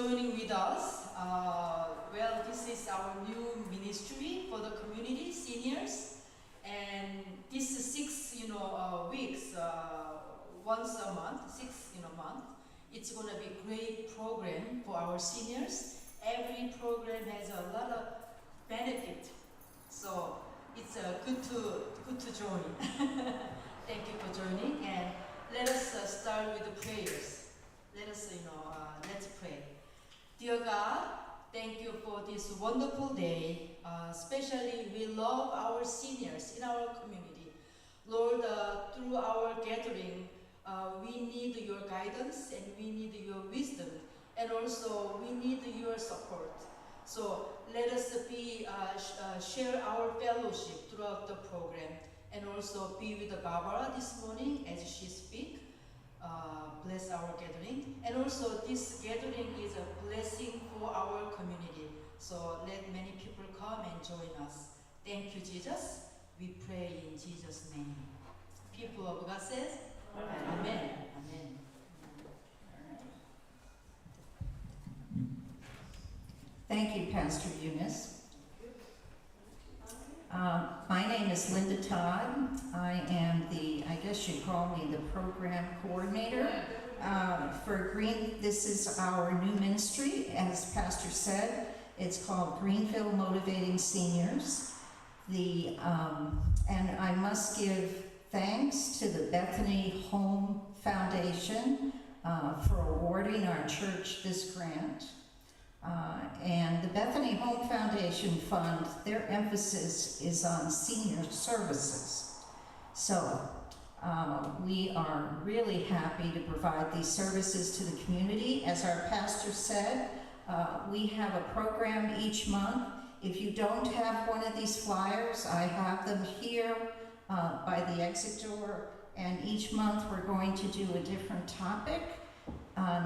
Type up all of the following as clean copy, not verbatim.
joining with us. Well, this is our new ministry for the community, seniors. And this 6, weeks, once a month, 6 in a month, it's going to be a great program for our seniors. Every program has a lot of benefit, so it's good to join. Thank you for joining, and let us start with the prayers. Let us, let's pray. Dear God, thank you for this wonderful day. Especially, we love our seniors in our community. Lord, through our gathering, we need your guidance and we need your wisdom, and also we need your support. So let us share our fellowship throughout the program, and also be with Barbara this morning as she speaks. Bless our gathering, and also this gathering is a blessing for our community. So let many people come and join us. Thank you, Jesus. We pray in Jesus' name. People of God says, Amen. Amen. Amen. Thank you, Pastor Eunice. My name is Linda Todd. I am I guess you call me the program coordinator for Green. This is our new ministry, as Pastor said. It's called Greenville Motivating Seniors. And I must give thanks to the Bethany Home Foundation for awarding our church this grant. And the Bethany Home Foundation Fund, their emphasis is on senior services. So we are really happy to provide these services to the community. As our pastor said, we have a program each month. If you don't have one of these flyers, I have them here by the exit door, and each month we're going to do a different topic.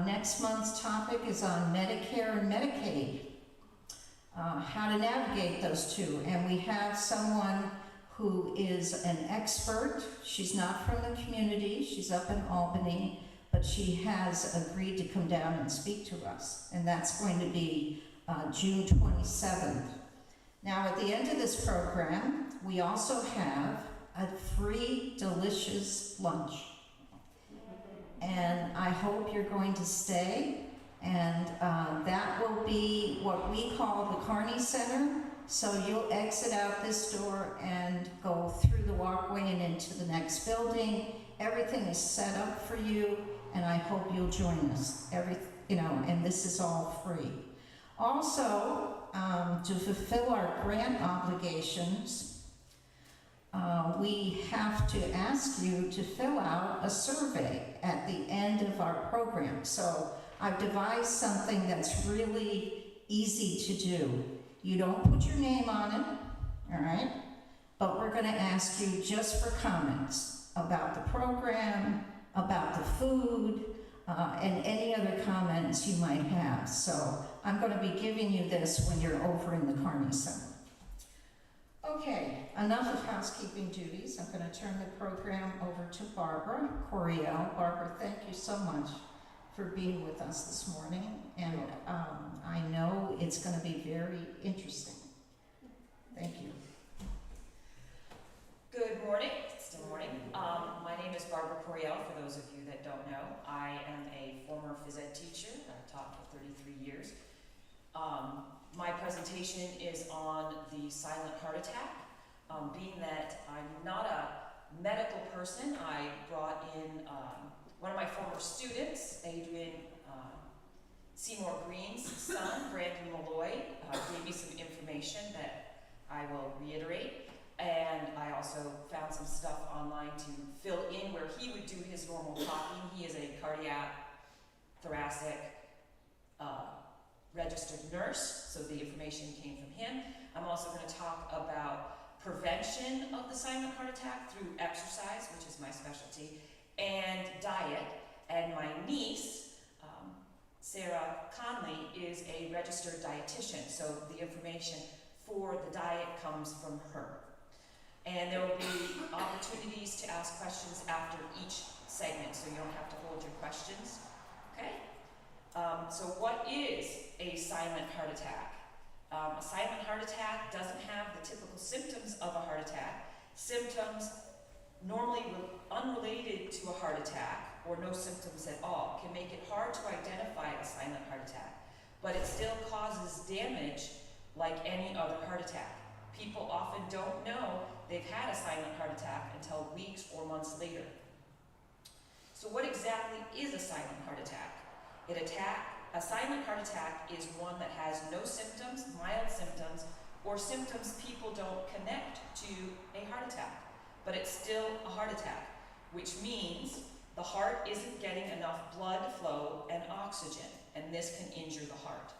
Next month's topic is on Medicare and Medicaid, how to navigate those two. And we have someone who is an expert. She's not from the community, she's up in Albany, but she has agreed to come down and speak to us. And that's going to be June 27th. Now, at the end of this program, we also have a free, delicious lunch. And I hope you're going to stay, and that will be what we call the Carney Center. So you'll exit out this door and go through the walkway and into the next building. Everything is set up for you, and I hope you'll join us. And this is all free. Also, to fulfill our grant obligations, we have to ask you to fill out a survey at the end of our program. So I've devised something that's really easy to do. You don't put your name on it, all right? But we're gonna ask you just for comments about the program, about the food, and any other comments you might have. So I'm gonna be giving you this when you're over in the Carney Center. Okay, enough of housekeeping duties. I'm going to turn the program over to Barbara Coriel. Barbara, thank you so much for being with us this morning, and I know it's going to be very interesting. Thank you. Good morning. Still morning. My name is Barbara Coriel, for those of you that don't know. I am a former phys ed teacher. I've taught for 33 years. My presentation is on the silent heart attack. Being that I'm not a medical person, I brought in one of my former students, Adrian Seymour Green's son, Brandon Malloy, gave me some information that I will reiterate. And I also found some stuff online to fill in where he would do his normal talking. He is a cardiac, thoracic, registered nurse, so the information came from him. I'm also going to talk about prevention of the silent heart attack through exercise, which is my specialty, and diet. And my niece, Sarah Conley, is a registered dietitian, so the information for the diet comes from her. And there will be opportunities to ask questions after each segment, so you don't have to hold your questions, okay? So what is a silent heart attack? A silent heart attack doesn't have the typical symptoms of a heart attack. Symptoms normally unrelated to a heart attack or no symptoms at all can make it hard to identify a silent heart attack, but it still causes damage like any other heart attack. People often don't know they've had a silent heart attack until weeks or months later. So what exactly is a silent heart attack? A silent heart attack is one that has no symptoms, mild symptoms, or symptoms people don't connect to a heart attack, but it's still a heart attack, which means the heart isn't getting enough blood flow and oxygen, and this can injure the heart.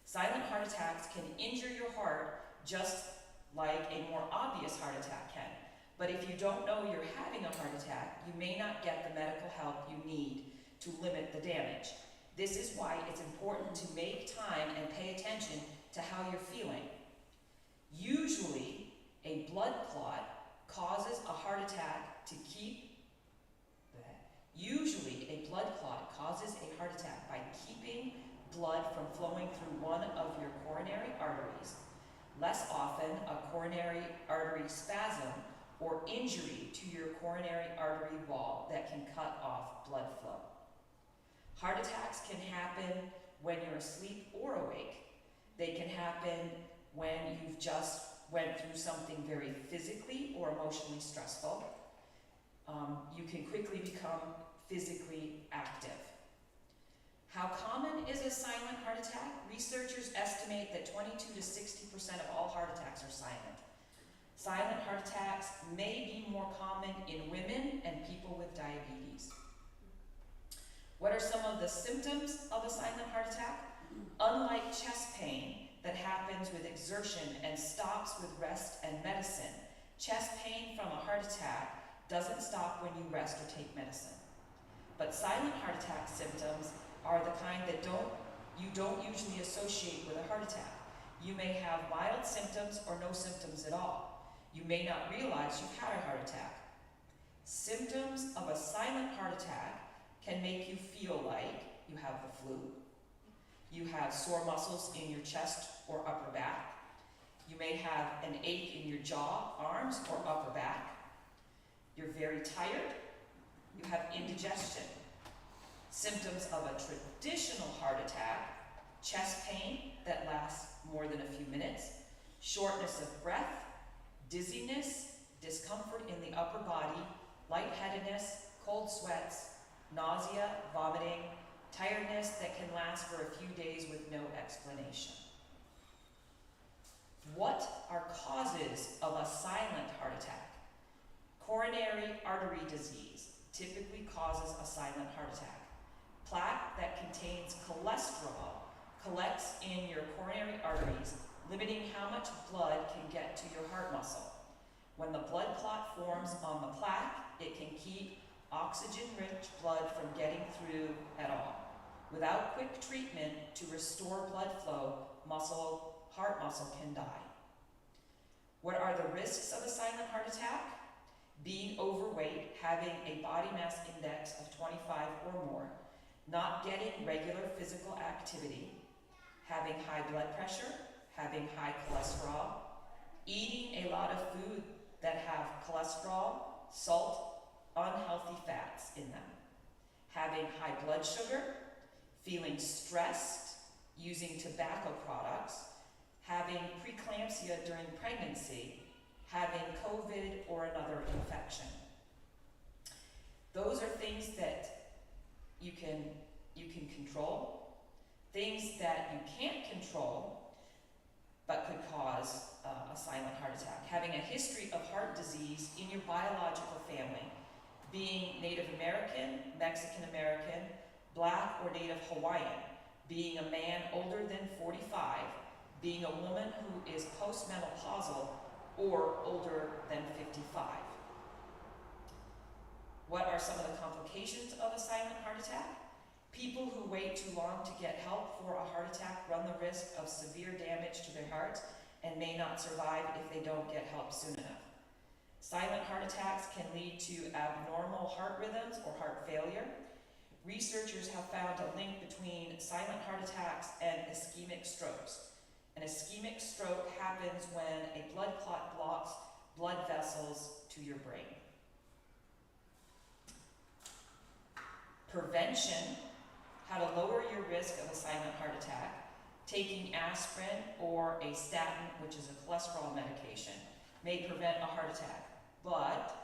Silent heart attacks can injure your heart just like a more obvious heart attack can, but if you don't know you're having a heart attack, you may not get the medical help you need to limit the damage. This is why it's important to make time and pay attention to how you're feeling. Usually, a blood clot causes a heart attack by keeping blood from flowing through one of your coronary arteries. Less often, a coronary artery spasm or injury to your coronary artery wall that can cut off blood flow. Heart attacks can happen when you're asleep or awake. They can happen when you've just went through something very physically or emotionally stressful. You can quickly become physically active. How common is a silent heart attack? Researchers estimate that 22 to 60% of all heart attacks are silent. Silent heart attacks may be more common in women and people with diabetes. What are some of the symptoms of a silent heart attack? Unlike chest pain that happens with exertion and stops with rest and medicine, chest pain from a heart attack doesn't stop when you rest or take medicine. But silent heart attack symptoms are the kind that you don't usually associate with a heart attack. You may have mild symptoms or no symptoms at all. You may not realize you've had a heart attack. Symptoms of a silent heart attack can make you feel like you have the flu. You have sore muscles in your chest or upper back. You may have an ache in your jaw, arms, or upper back. You're very tired. You have indigestion. Symptoms of a traditional heart attack: chest pain that lasts more than a few minutes, shortness of breath, dizziness, discomfort in the upper body, lightheadedness, cold sweats, nausea, vomiting, tiredness that can last for a few days with no explanation. What are causes of a silent heart attack? Coronary artery disease typically causes a silent heart attack. Plaque that contains cholesterol collects in your coronary arteries, limiting how much blood can get to your heart muscle. When the blood clot forms on the plaque, it can keep oxygen-rich blood from getting through at all. Without quick treatment to restore blood flow, heart muscle can die. What are the risks of a silent heart attack? Being overweight, having a body mass index of 25 or more, not getting regular physical activity, having high blood pressure, having high cholesterol, eating a lot of food that have cholesterol, salt, unhealthy fats in them, having high blood sugar, feeling stressed, using tobacco products, having preeclampsia during pregnancy, having COVID or another infection. Those are things that you can control. Things that you can't control but could cause a silent heart attack. Having a history of heart disease in your biological family, being Native American, Mexican American, Black or Native Hawaiian, being a man older than 45, being a woman who is postmenopausal or older than 55. What are some of the complications of a silent heart attack? People who wait too long to get help for a heart attack run the risk of severe damage to their hearts and may not survive if they don't get help soon enough. Silent heart attacks can lead to abnormal heart rhythms or heart failure. researchers have found a link between silent heart attacks and ischemic strokes. An ischemic stroke happens when a blood clot blocks blood vessels to your brain. Prevention, how to lower your risk of a silent heart attack. Taking aspirin or a statin, which is a cholesterol medication, may prevent a heart attack, but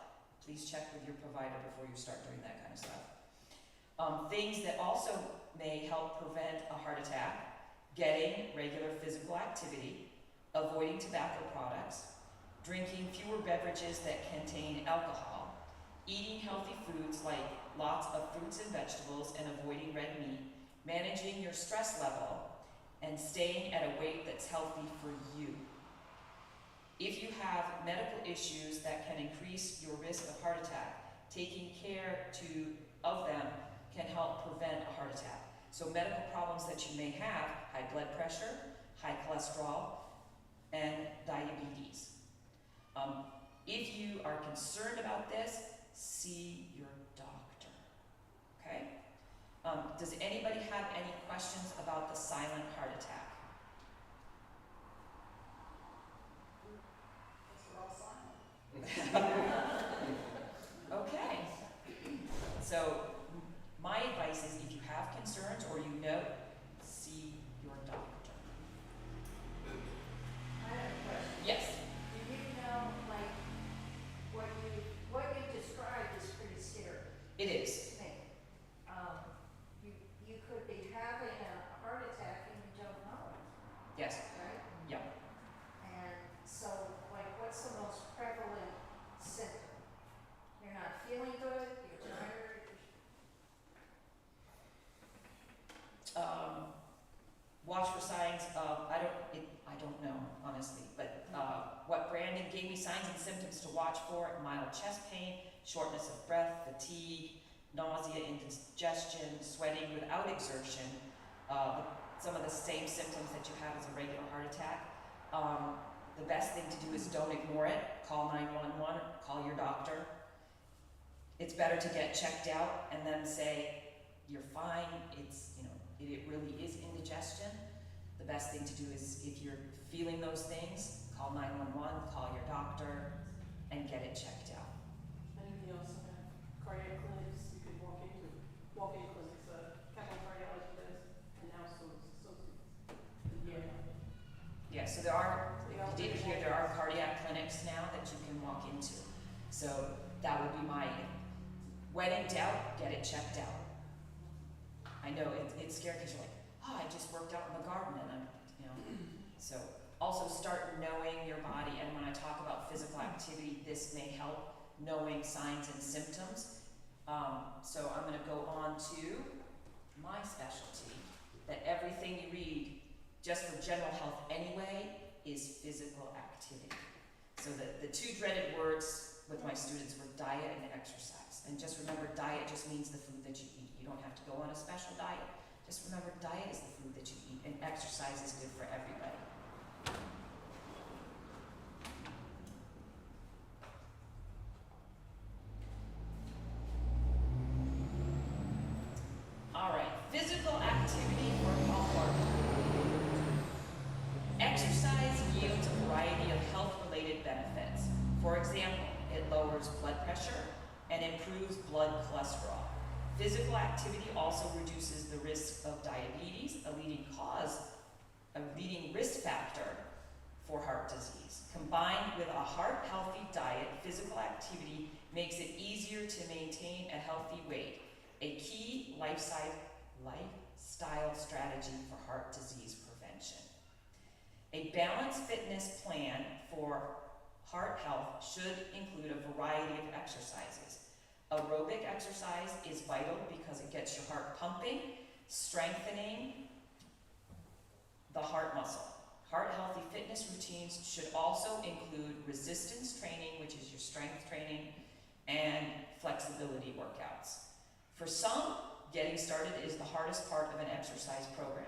please check with your provider before you start doing that kind of stuff. Things that also may help prevent a heart attack: getting regular physical activity, avoiding tobacco products, drinking fewer beverages that contain alcohol, eating healthy foods like lots of fruits and vegetables and avoiding red meat, managing your stress level, and staying at a weight that's healthy for you. If you have medical issues that can increase your risk of heart attack, taking care of them can help prevent a heart attack. So medical problems that you may have: high blood pressure, high cholesterol, and diabetes. If you are concerned about this, see your doctor, okay? Does anybody have any questions about the silent heart attack? Okay. So my advice is, if you have concerns or you know, see your doctor. I have a question. Yes. Do you know, like, what you described is pretty scary It is. to me. You could be having a heart attack and you don't know it, Yes. right? Yeah. And so, like, what's the most prevalent symptom? You're not feeling good, you're tired. Watch for signs of, I don't know, honestly, but what Brandon gave me: signs and symptoms to watch for: mild chest pain, shortness of breath, fatigue, nausea, indigestion, sweating without exertion, some of the same symptoms that you have as a regular heart attack. The best thing to do is don't ignore it. Call 911, call your doctor. It's better to get checked out and then say, you're fine, it really is indigestion. The best thing to do is, if you're feeling those things, call 911, call your doctor, and get it checked out. Anything else? Cardiac clinics you could walk into. Walk-in clinics, Catholic cardiology does, and now so. Yeah. Yeah, so there are, if you didn't hear, there are cardiac clinics now that you can walk into. So that would be my, when in doubt, get it checked out. I know it's scary because you're like, I just worked out in the garden and So also start knowing your body, and when I talk about physical activity, this may help knowing signs and symptoms. So I'm going to go on to my specialty, that everything you read, just for general health anyway, is physical activity. So the two dreaded words with my students were diet and exercise. And just remember, diet just means the food that you eat. You don't have to go on a special diet. Just remember, diet is the food that you eat, and exercise is good for everybody. All right, physical activity for health. Exercise yields a variety of health-related benefits. For example, it lowers blood pressure and improves blood cholesterol. Physical activity also reduces the risk of diabetes, a leading risk factor for heart disease. Combined with a heart-healthy diet, physical activity makes it easier to maintain a healthy weight, a key lifestyle strategy for heart disease prevention. A balanced fitness plan for heart health should include a variety of exercises. Aerobic exercise is vital because it gets your heart pumping, strengthening the heart muscle. Heart-healthy fitness routines should also include resistance training, which is your strength training, and flexibility workouts. For some, getting started is the hardest part of an exercise program.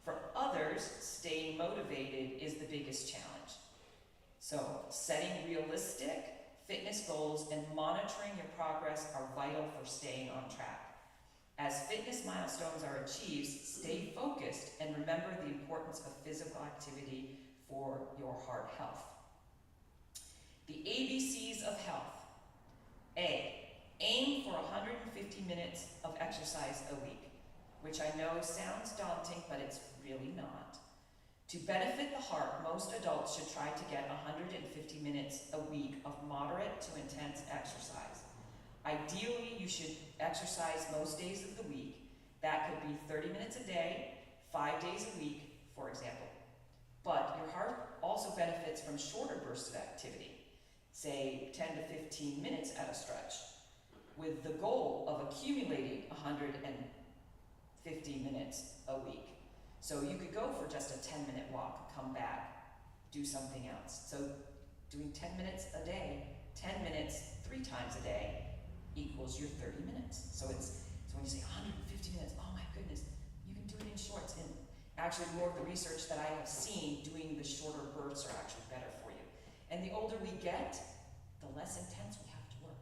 For others, staying motivated is the biggest challenge. So, setting realistic fitness goals and monitoring your progress are vital for staying on track. As fitness milestones are achieved, stay focused and remember the importance of physical activity for your heart health. The ABCs of health. A, aim for 150 minutes of exercise a week, which I know sounds daunting, but it's really not. To benefit the heart, most adults should try to get 150 minutes a week of moderate to intense exercise. Ideally, you should exercise most days of the week. That could be 30 minutes a day, 5 days a week, for example. But your heart also benefits from shorter bursts of activity, say 10 to 15 minutes at a stretch, with the goal of accumulating 150 minutes a week. So you could go for just a 10-minute walk, come back, do something else. So doing 10 minutes a day, 10 minutes 3 times a day equals your 30 minutes. So when you say 150 minutes, oh my goodness, you can do it in shorts. And actually more of the research that I have seen, doing the shorter bursts are actually better for you. And the older we get, the less intense we have to work.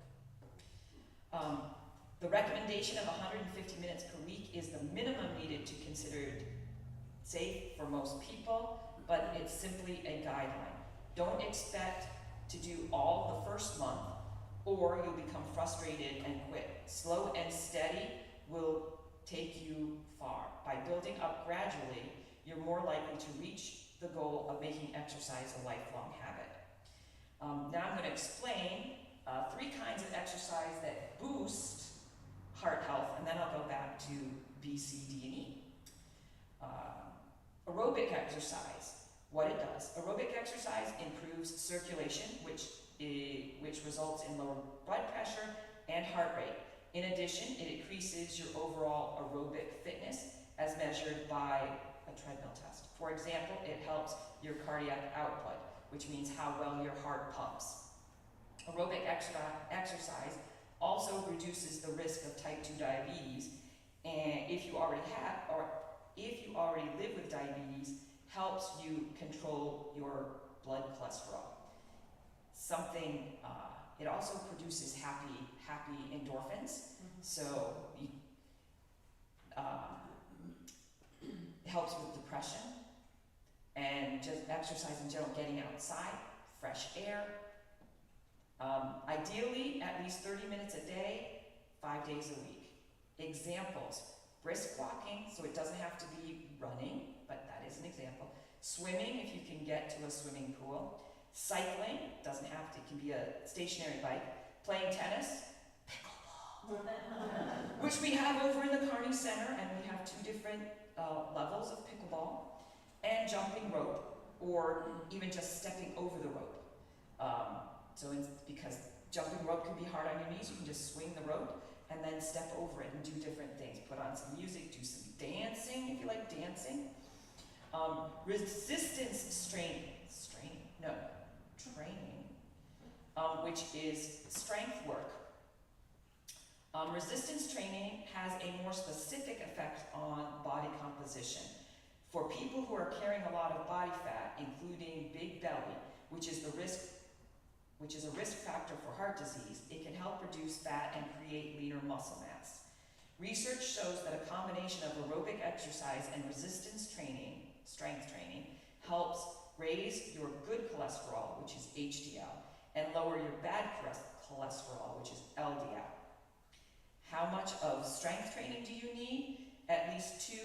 The recommendation of 150 minutes per week is the minimum needed to consider it safe for most people, but it's simply a guideline. Don't expect to do all the first month, or you'll become frustrated and quit. Slow and steady will take you far. By building up gradually, you're more likely to reach the goal of making exercise a lifelong habit. Now I'm going to explain 3 kinds of exercise that boost heart health, and then I'll go back to B, C, D, and E. Aerobic exercise, what it does. Aerobic exercise improves circulation, which results in lower blood pressure and heart rate. In addition, it increases your overall aerobic fitness as measured by a treadmill test. For example, it helps your cardiac output, which means how well your heart pumps. Aerobic exercise also reduces the risk of type 2 diabetes, and if you already live with diabetes, helps you control your blood cholesterol. It also produces happy endorphins, so it helps with depression and just exercise in general, getting outside, fresh air. Ideally, at least 30 minutes a day, 5 days a week. Examples: brisk walking, so it doesn't have to be running, but that is an example. Swimming, if you can get to a swimming pool. Cycling, doesn't have to, it can be a stationary bike. Playing tennis, pickleball, which we have over in the Kearney Center, and we have 2 different levels of pickleball. And jumping rope, or even just stepping over the rope. Because jumping rope can be hard on your knees, you can just swing the rope and then step over it and do different things. Put on some music, do some dancing if you like dancing. Resistance training, which is strength work. Resistance training has a more specific effect on body composition. For people who are carrying a lot of body fat, including big belly, which is a risk factor for heart disease, it can help reduce fat and create leaner muscle mass. Research shows that a combination of aerobic exercise and resistance training, strength training, helps raise your good cholesterol, which is HDL, and lower your bad cholesterol, which is LDL. How much of strength training do you need? At least 2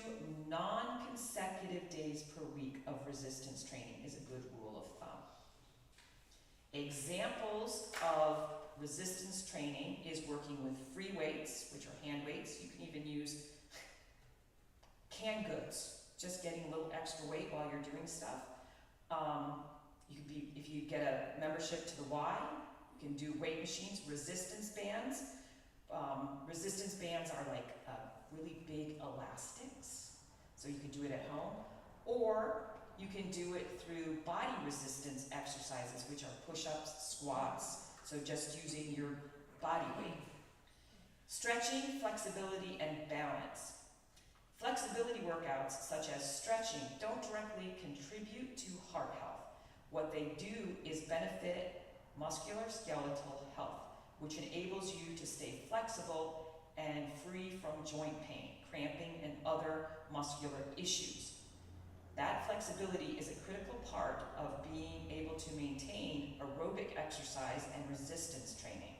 non-consecutive days per week of resistance training is a good rule of thumb. Examples of resistance training is working with free weights, which are hand weights. You can even use canned goods, just getting a little extra weight while you're doing stuff. If you get a membership to the Y, you can do weight machines, resistance bands. Resistance bands are like really big elastics, so you can do it at home, or you can do it through body resistance exercises, which are push-ups, squats, so just using your body weight. Stretching, flexibility, and balance. Flexibility workouts, such as stretching, don't directly contribute to heart health. What they do is benefit musculoskeletal health, which enables you to stay flexible and free from joint pain, cramping, and other muscular issues. That flexibility is a critical part of being able to maintain aerobic exercise and resistance training.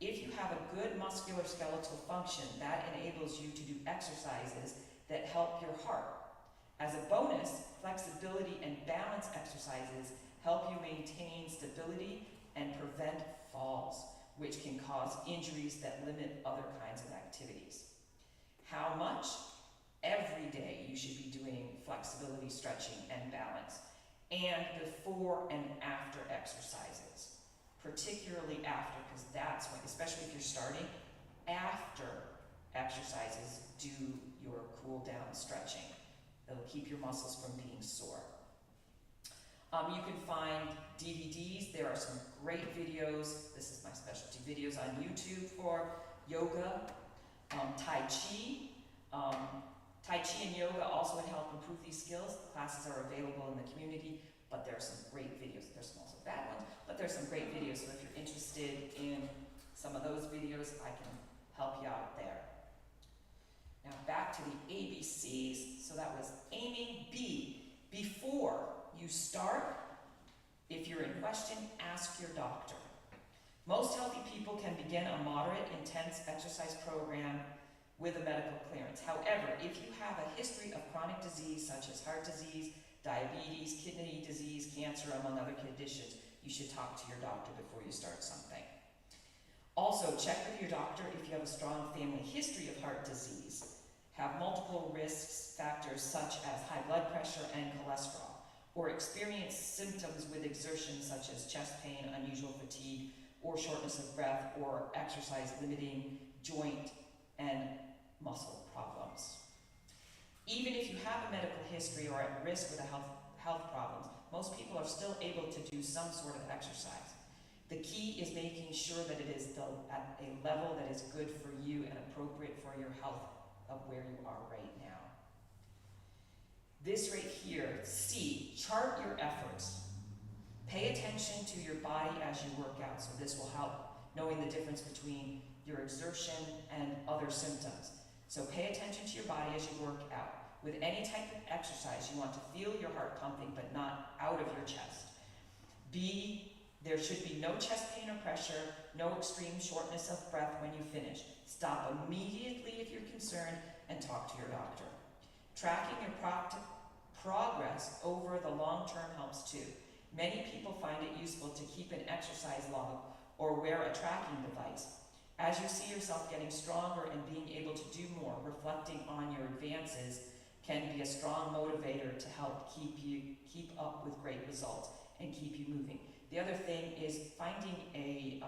If you have a good musculoskeletal function, that enables you to do exercises that help your heart. As a bonus, flexibility and balance exercises help you maintain stability and prevent falls, which can cause injuries that limit other kinds of activities. How much? Every day you should be doing flexibility, stretching, and balance, and before and after exercises, particularly after, because that's when, especially if you're starting, after exercises, do your cool down stretching. It'll keep your muscles from being sore. You can find DVDs. There are some great videos. This is my specialty videos on YouTube for yoga, Tai Chi. Tai Chi and yoga also would help improve these skills. The classes are available in the community, but there are some great videos. There's some also bad ones, but there's some great videos. So if you're interested in some of those videos, I can help you out there. Now back to the ABCs. So that was aiming. B, before you start, if you're in question, ask your doctor. Most healthy people can begin a moderate, intense exercise program with a medical clearance. However, if you have a history of chronic disease such as heart disease, diabetes, kidney disease, cancer, among other conditions, you should talk to your doctor before you start something. Also, check with your doctor if you have a strong family history of heart disease, have multiple risk factors such as high blood pressure and cholesterol, or experience symptoms with exertion such as chest pain, unusual fatigue, or shortness of breath, or exercise limiting joint and muscle problems. Even if you have a medical history or at risk with a health problems, most people are still able to do some sort of exercise. The key is making sure that it is at a level that is good for you and appropriate for your health of where you are right now. This right here, C, chart your efforts. Pay attention to your body as you work out, so this will help knowing the difference between your exertion and other symptoms. So pay attention to your body as you work out. With any type of exercise, you want to feel your heart pumping, but not out of your chest. B, there should be no chest pain or pressure, no extreme shortness of breath when you finish. Stop immediately if you're concerned and talk to your doctor. Tracking your progress over the long term helps too. Many people find it useful to keep an exercise log or wear a tracking device. As you see yourself getting stronger and being able to do more, reflecting on your advances can be a strong motivator to help keep up with great results and keep you moving. The other thing is finding a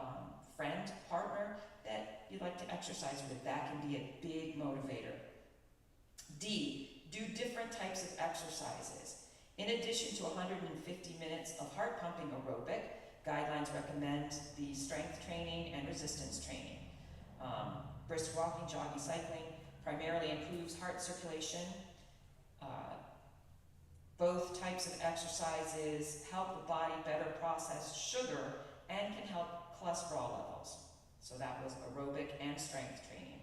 friend, partner that you'd like to exercise with. That can be a big motivator. D, do different types of exercises. In addition to 150 minutes of heart pumping aerobic, guidelines recommend the strength training and resistance training. Brisk walking, jogging, cycling primarily improves heart circulation. Both types of exercises help the body better process sugar and can help cholesterol levels. So that was aerobic and strength training.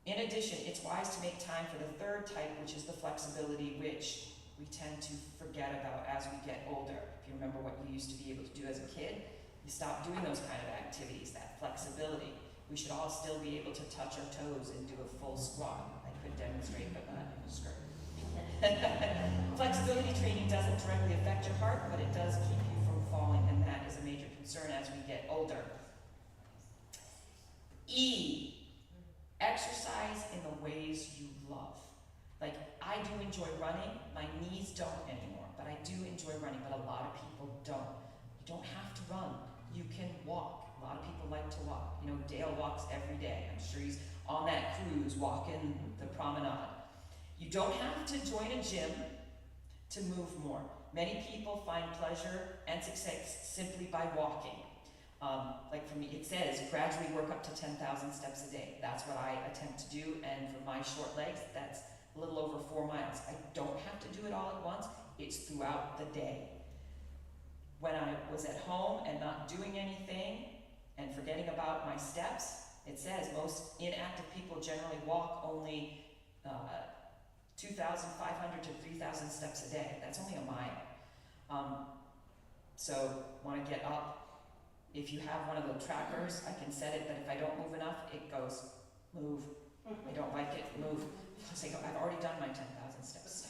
In addition, it's wise to make time for the third type, which is the flexibility, which we tend to forget about as we get older. If you remember what you used to be able to do as a kid, you stop doing those kind of activities, that flexibility. We should all still be able to touch our toes and do a full squat. I could demonstrate, but not in a skirt. Flexibility training doesn't directly affect your heart, but it does keep you from falling, and that is a major concern as we get older. E, exercise in the ways you love. Like, I do enjoy running. My knees don't anymore, but I do enjoy running, but a lot of people don't. You don't have to run. You can walk. A lot of people like to walk. You know, Dale walks every day. I'm sure he's on that cruise walking the promenade. You don't have to join a gym to move more. Many people find pleasure and success simply by walking. Like for me, it says gradually work up to 10,000 steps a day. That's what I attempt to do, and for my short legs, that's a little over 4 miles. I don't have to do it all at once. It's throughout the day. When I was at home and not doing anything and forgetting about my steps, It says most inactive people generally walk only 2,500 to 3,000 steps a day. That's only a mile. So want to get up. If you have one of the trackers, I can set it that if I don't move enough, it goes, move. I don't like it, move. I say, I've already done my 10,000 steps.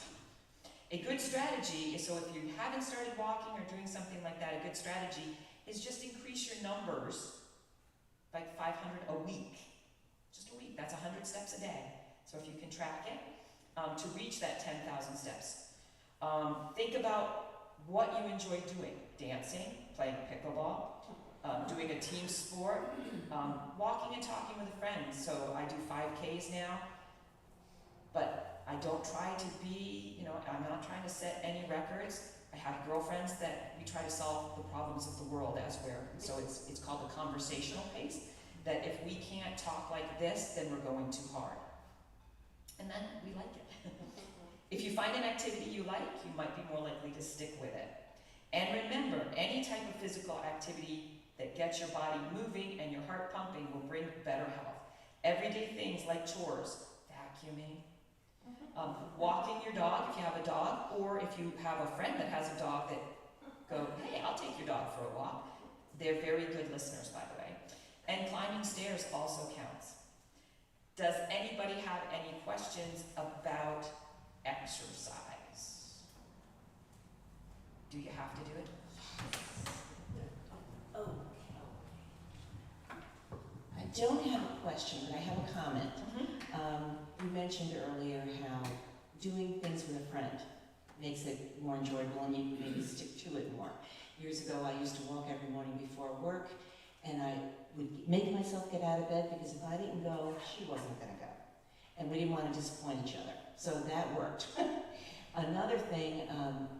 A good strategy is, so if you haven't started walking or doing something like that, a good strategy is just increase your numbers like 500 a week. Just a week, that's 100 steps a day. So if you can track it, to reach that 10,000 steps. Think about what you enjoy doing. Dancing, playing pickleball, doing a team sport, walking and talking with a friend. So I do 5Ks now, but I don't try to be, I'm not trying to set any records. I have girlfriends that we try to solve the problems of the world as so it's called a conversational pace, that if we can't talk like this, then we're going too hard. And then we like it. If you find an activity you like, you might be more likely to stick with it. And remember, any type of physical activity that gets your body moving and your heart pumping will bring better health. Everyday things like chores, vacuuming, walking your dog if you have a dog, or if you have a friend that has a dog that go, hey, I'll take your dog for a walk. They're very good listeners, by the way. And climbing stairs also counts. Does anybody have any questions about exercise? Do you have to do it? Oh. I don't have a question, but I have a comment. You mentioned earlier how doing things with a friend makes it more enjoyable and you maybe stick to it more. Years ago, I used to walk every morning before work, and I would make myself get out of bed because if I didn't go, she wasn't going to go. And we didn't want to disappoint each other. So that worked. Another thing,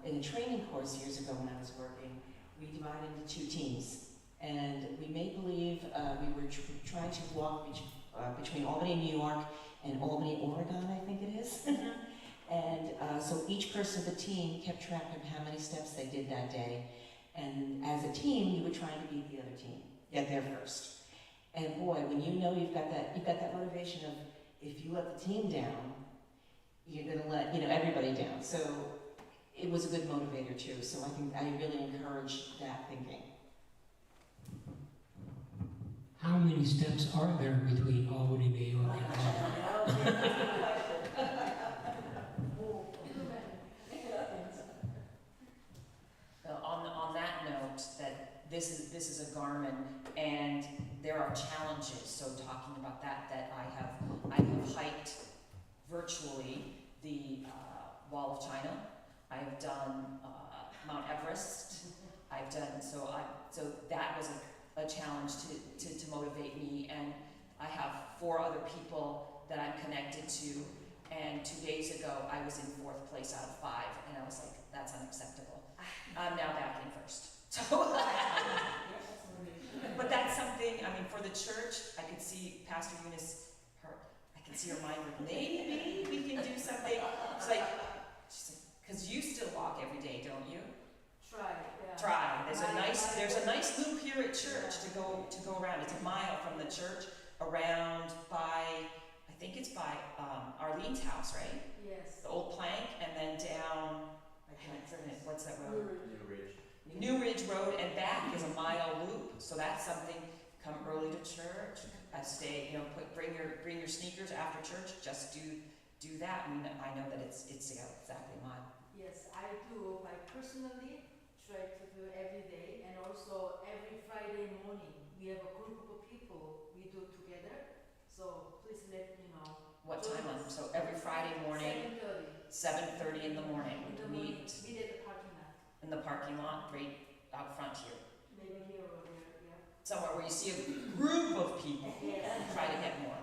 in a training course years ago when I was working, we divided into 2 teams. And we made believe we were trying to walk between Albany, New York, and Albany, Oregon, I think it is. And so each person of the team kept track of how many steps they did that day. And as a team, you were trying to beat the other team, get there first. And boy, when you know you've got that motivation of, if you let the team down, you're gonna let everybody down. So it was a good motivator too. So I really encourage that thinking. How many steps are there between Albany, New York and Albany? On that note, that this is a Garmin, and there are challenges. So talking about that I have hiked virtually the Wall of China. I've done Mount Everest. I've done so that was a challenge to motivate me, and I have 4 other people that I'm connected to, and 2 days ago I was in 4th place out of 5, and I was like, that's unacceptable. I'm now back in 1st. So, but that's something, for the church, I could see Pastor Eunice, I can see her mind like, maybe we can do something. It's like, because you still walk every day, don't you? Try. There's a nice loop here at church to go around. It's a mile from the church around by, I think it's by Arlene's house, right? Yes. The old plank, and then down, what's that road? New Ridge Road, and back is a mile loop. So that's something. Come early to church. Stay. Bring your sneakers after church. Just do that. I know that it's exactly a mile. Yes, I do. I personally try to do every day, and also every Friday morning we have a group of people we do together. So please let me know. What time on? So every Friday morning, 7:30 in the morning. Meet at the parking lot. In the parking lot, right out front here. Maybe here or there, yeah. Somewhere where you see a group of people. Yes. Try to get more.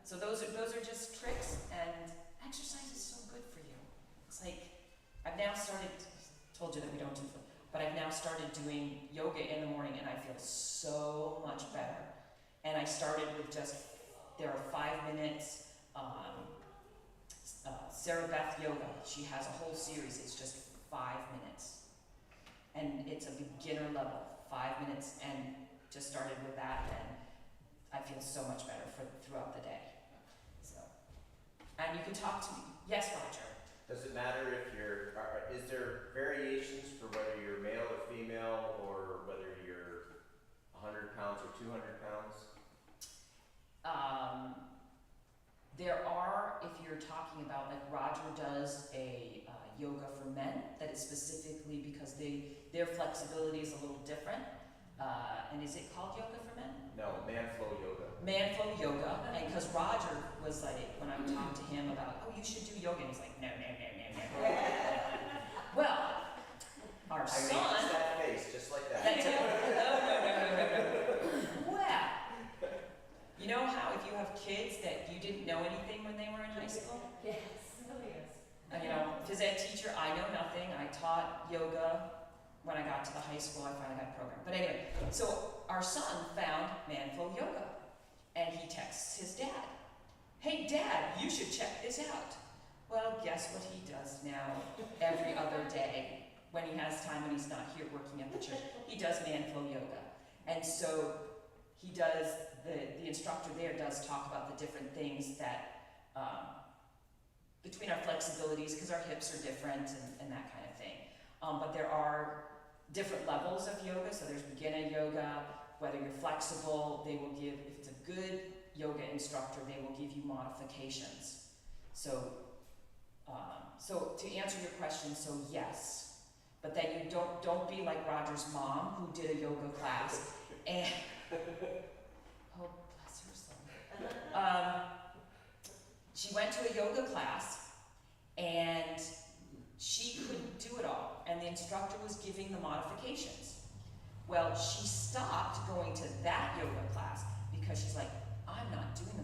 So those are just tricks, and exercise is so good for you. It's like I've now started. Told you that we don't do it, but I've now started doing yoga in the morning, and I feel so much better. And I started with there are 5 minutes. Sarah Beth Yoga. She has a whole series. It's just 5 minutes, and it's a beginner level. 5 minutes, and just started with that, and I feel so much better throughout the day. So, and you can talk to me. Yes, Roger. Does it matter if is there variations for whether you're male or female, or whether you're 100 pounds or 200 pounds? There are, if you're talking about, like Roger does a yoga for men that is specifically because their flexibility is a little different. And is it called yoga for men? No, man flow yoga. Man flow yoga, and because Roger was like, when I would talk to him about, oh, you should do yoga, and he's like, no. Well, our I mean, son. just that face, just like that. No. Well, you know how if you have kids that you didn't know anything when they were in high school? Yes, oh yes. You know, phys ed teacher, I know nothing. I taught yoga. When I got to the high school, I finally got a program. But anyway, so our son found Man Flow Yoga, and he texts his dad, hey Dad, you should check this out. Well, guess what he does now every other day when he has time when he's not here working at the church? He does Man Flow Yoga. And so he does, the instructor there does talk about the different things that, between our flexibilities, because our hips are different and that kind of thing. But there are different levels of yoga. So there's beginner yoga, whether you're flexible, they will give, if it's a good yoga instructor, they will give you modifications. So, so to answer your question, so yes, but then you don't be like Roger's mom who did a yoga class and, oh bless her soul. She went to a yoga class and she couldn't do it all, and the instructor was giving the modifications. Well, she stopped going to that yoga class because she's like, I'm not doing the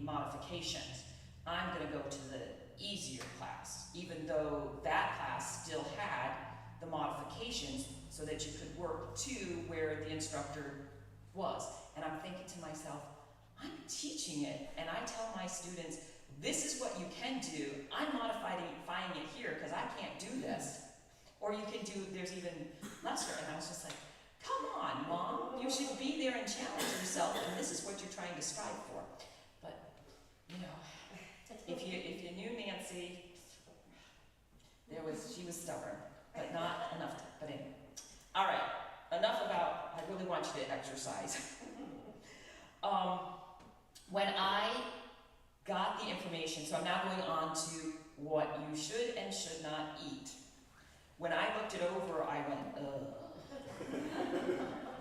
modifications. I'm going to go to the easier class, even though that class still had the modifications so that you could work to where the instructor was. And I'm thinking to myself, I'm teaching it, and I tell my students, this is what you can do. I'm modifying it here because I can't do this. Or you can do, there's even Lester, and I was just like, come on, Mom, you should be there and challenge yourself, and this is what you're trying to strive for. But, you know, if you knew Nancy, she was stubborn, but not enough to, but anyway. All right, enough about, I really want you to exercise. When I got the information, so I'm now going on to what you should and should not eat. When I looked it over, I went, ugh.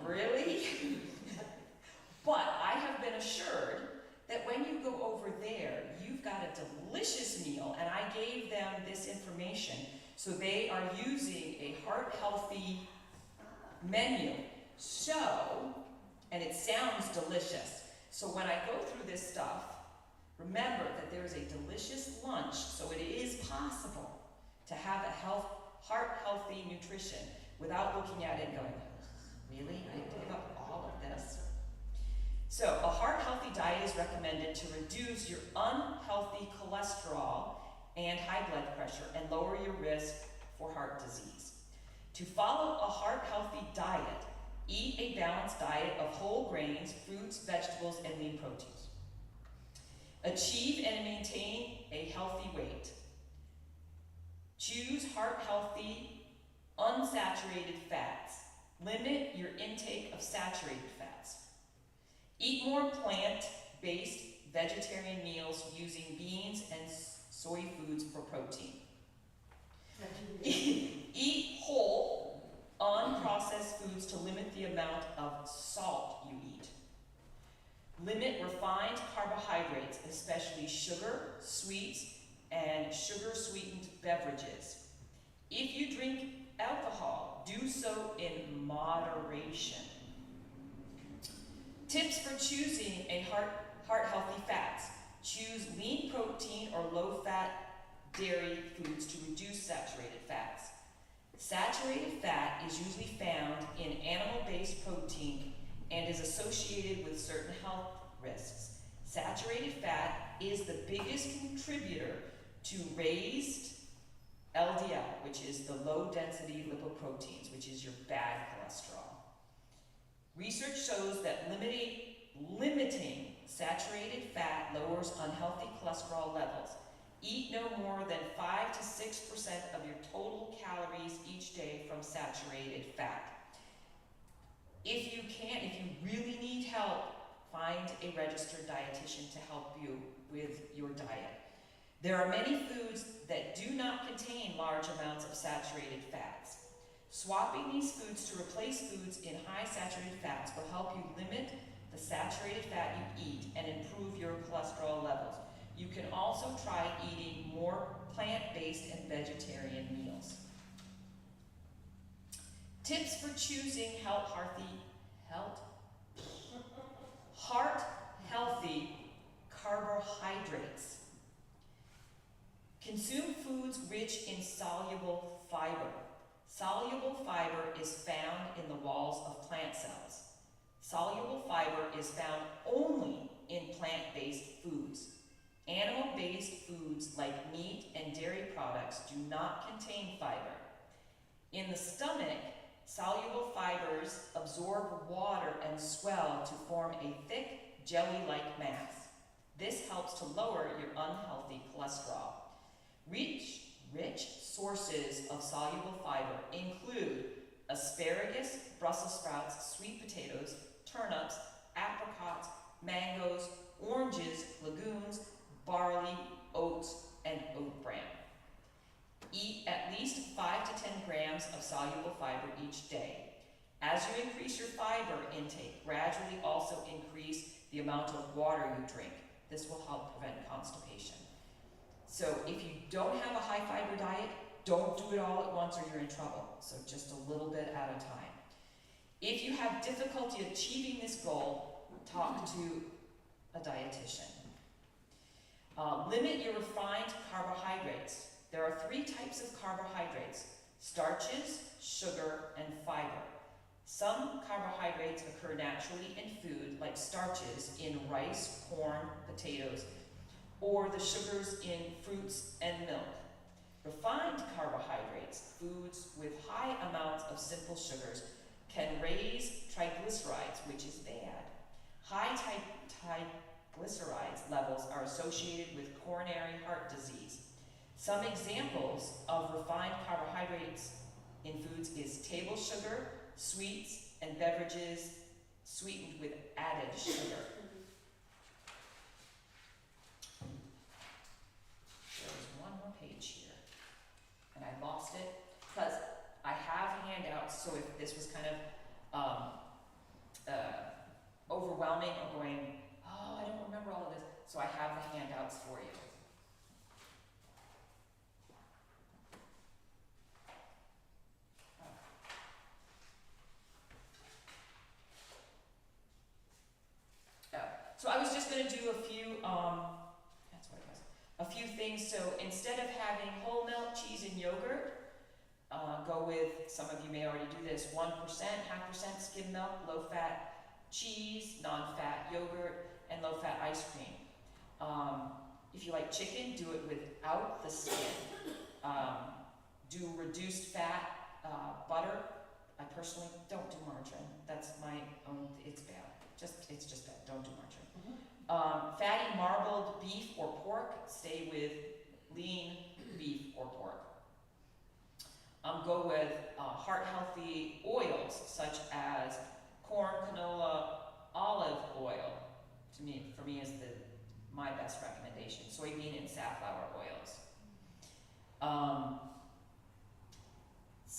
Really? But I have been assured that when you go over there, you've got a delicious meal, and I gave them this information. So they are using a heart-healthy menu. So, and it sounds delicious. So when I go through this stuff, remember that there is a delicious lunch, so it is possible to have a heart-healthy nutrition without looking at it and going, really? I gave up all of this? So a heart-healthy diet is recommended to reduce your unhealthy cholesterol and high blood pressure and lower your risk for heart disease. To follow a heart-healthy diet, eat a balanced diet of whole grains, fruits, vegetables, and lean proteins. Achieve and maintain a healthy weight. Choose heart-healthy, unsaturated fats. Limit your intake of saturated fats. Eat more plant-based vegetarian meals using beans and soy foods for protein. Eat whole, unprocessed foods to limit the amount of salt you eat. Limit refined carbohydrates, especially sugar, sweets, and sugar-sweetened beverages. If you drink alcohol, do so in moderation. Tips for choosing a heart-healthy fats. Choose lean protein or low-fat dairy foods to reduce saturated fats. Saturated fat is usually found in animal-based protein and is associated with certain health risks. Saturated fat is the biggest contributor to raised LDL, which is the low-density lipoproteins, which is your bad cholesterol. Research shows that limiting saturated fat lowers unhealthy cholesterol levels. Eat no more than 5 to 6% of your total calories each day from saturated fat. If you really need help, find a registered dietitian to help you with your diet. There are many foods that do not contain large amounts of saturated fats. Swapping these foods to replace foods in high saturated fats will help you limit the saturated fat you eat and improve your cholesterol levels. You can also try eating more plant-based and vegetarian meals. Tips for choosing heart-healthy carbohydrates. Consume foods rich in soluble fiber. Soluble fiber is found in the walls of plant cells. Soluble fiber is found only in plant-based foods. Animal-based foods like meat and dairy products do not contain fiber. In the stomach, soluble fibers absorb water and swell to form a thick, jelly-like mass. This helps to lower your unhealthy cholesterol. Rich sources of soluble fiber include asparagus, Brussels sprouts, sweet potatoes, turnips, apricots, mangoes, oranges, legumes, barley, oats, and oat bran. Eat at least 5 to 10 grams of soluble fiber each day. As you increase your fiber intake, gradually also increase the amount of water you drink. This will help prevent constipation. So if you don't have a high fiber diet, don't do it all at once or you're in trouble. So just a little bit at a time. If you have difficulty achieving this goal, talk to a dietitian. Limit your refined carbohydrates. There are 3 types of carbohydrates: starches, sugar, and fiber. Some carbohydrates occur naturally in food, like starches in rice, corn, potatoes, or the sugars in fruits and milk. Refined carbohydrates, foods with high amounts of simple sugars, can raise triglycerides, which is bad. High triglycerides levels are associated with coronary heart disease. Some examples of refined carbohydrates in foods is table sugar, sweets, and beverages sweetened with added sugar. There was one more page here, and I lost it because I have handouts, so if this was kind of overwhelming or going, oh, I don't remember all of this, so I have the handouts for you. So I was just going to do a few things. So instead of having whole milk, cheese, and yogurt, go with, some of you may already do this, 1%, 0.5% skim milk, low-fat cheese, non-fat yogurt, and low-fat ice cream. If you like chicken, do it without the skin. Do reduced fat butter. I personally don't do margarine. That's my own, it's bad. It's just bad. Don't do margarine. Fatty marbled beef or pork, stay with lean beef or pork. Go with heart-healthy oils such as corn, canola, olive oil. For me is my best recommendation. Soybean and safflower oils. I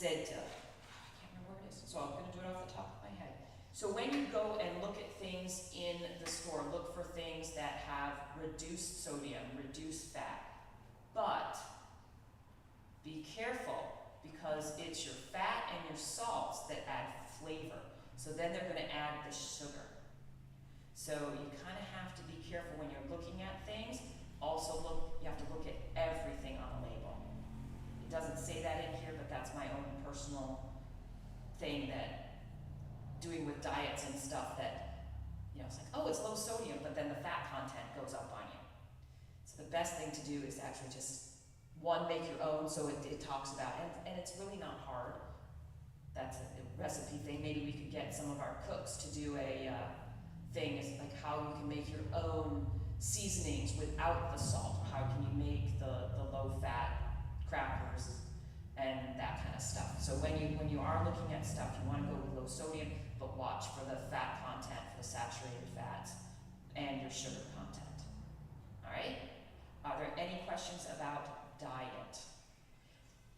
can't remember where it is, so I'm going to do it off the top of my head. So when you go and look at things in the store, look for things that have reduced sodium, reduced fat. But be careful, because it's your fat and your salts that add flavor. So then they're going to add the sugar. So you kind of have to be careful when you're looking at things. Also you have to look at everything on the label. It doesn't say that in here, but that's my own personal thing that doing with diets and stuff that, it's like, oh, it's low sodium, but then the fat content goes up on you. So the best thing to do is actually just, make your own, so it talks about, and it's really not hard. That's a recipe thing. Maybe we could get some of our cooks to do a thing is like how you can make your own seasonings without the salt. How can you make the low-fat crackers and that kind of stuff. So when you are looking at stuff, you want to go with low sodium, but watch for the fat content, for the saturated fats, and your sugar content. All right? Are there any questions about diet?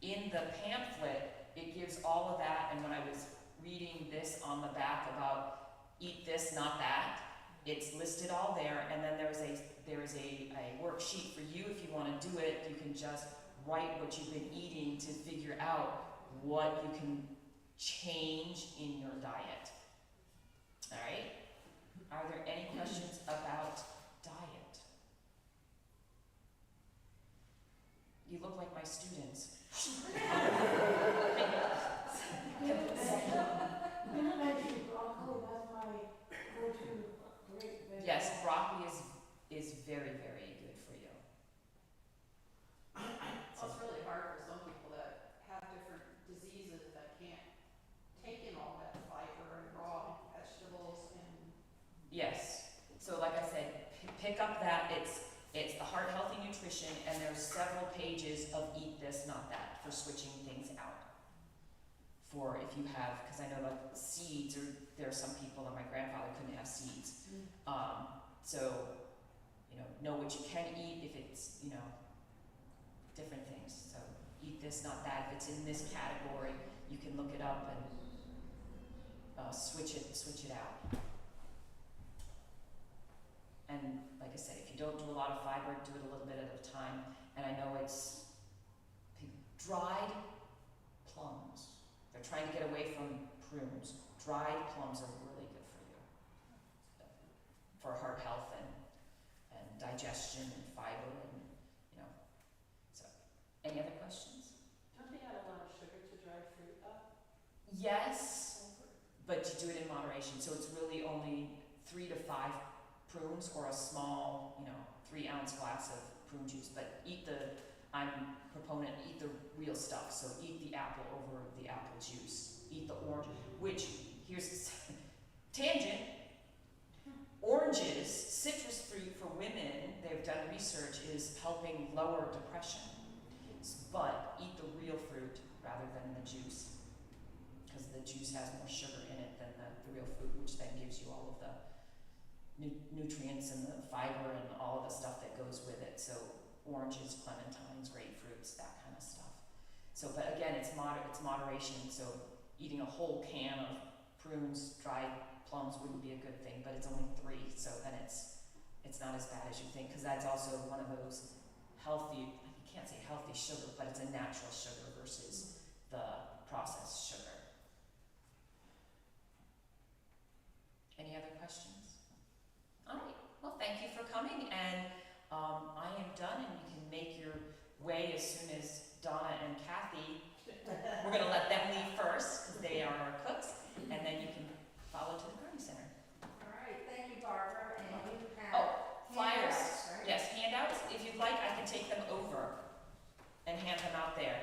In the pamphlet, it gives all of that, and when I was reading this on the back about eat this, not that, it's listed all there, and then there is a worksheet for you if you want to do it. You can just write what you've been eating to figure out what you can change in your diet. All right? Are there any questions about diet? You look like my students. Yes, broccoli is very, very good for you. Well, it's really hard for some people that have different diseases that can't take in all that fiber and raw vegetables and. Yes. So like I said, pick up that. It's the Heart Healthy Nutrition, and there's several pages of eat this, not that, for switching things out. For if you have, because I know like seeds, or there are some people, and my grandfather couldn't have seeds. So, know what you can eat if it's, different things. So eat this, not that. If it's in this category, you can look it up and switch it out. And like I said, if you don't do a lot of fiber, do it a little bit at a time. And I know it's dried plums. They're trying to get away from prunes. Dried plums are really good for you, for heart health and digestion and fiber and, so. Any other questions? Don't they add a lot of sugar to dried fruit though? Yes, but you do it in moderation. So it's really only 3 to 5 prunes or a small, 3-ounce glass of prune juice. But I'm a proponent, eat the real stuff. So eat the apple over the apple juice. Eat the orange, which, here's a tangent. Oranges, citrus fruit for women, they've done research, is helping lower depression. But eat the real fruit rather than the juice, because the juice has more sugar in it than the real fruit, which then gives you all of the nutrients and the fiber and all of the stuff that goes with it. So oranges, clementines, grapefruits, that kind of stuff. So, but again, it's moderation. So eating a whole can of prunes, dried plums wouldn't be a good thing, but it's only 3, so then it's not as bad as you think, because that's also one of those healthy, you can't say healthy sugar, but it's a natural sugar versus the processed sugar. Any other questions? All right, well, thank you for coming, and I am done, and you can make your way as soon as Donna and Kathy, we're gonna let them leave first, because they are our cooks, and then you can follow to the Garden Center. All right, thank you, Barbara, and you have Flyers. handouts, right? Yes, handouts. If you'd like, I can take them over and hand them out there.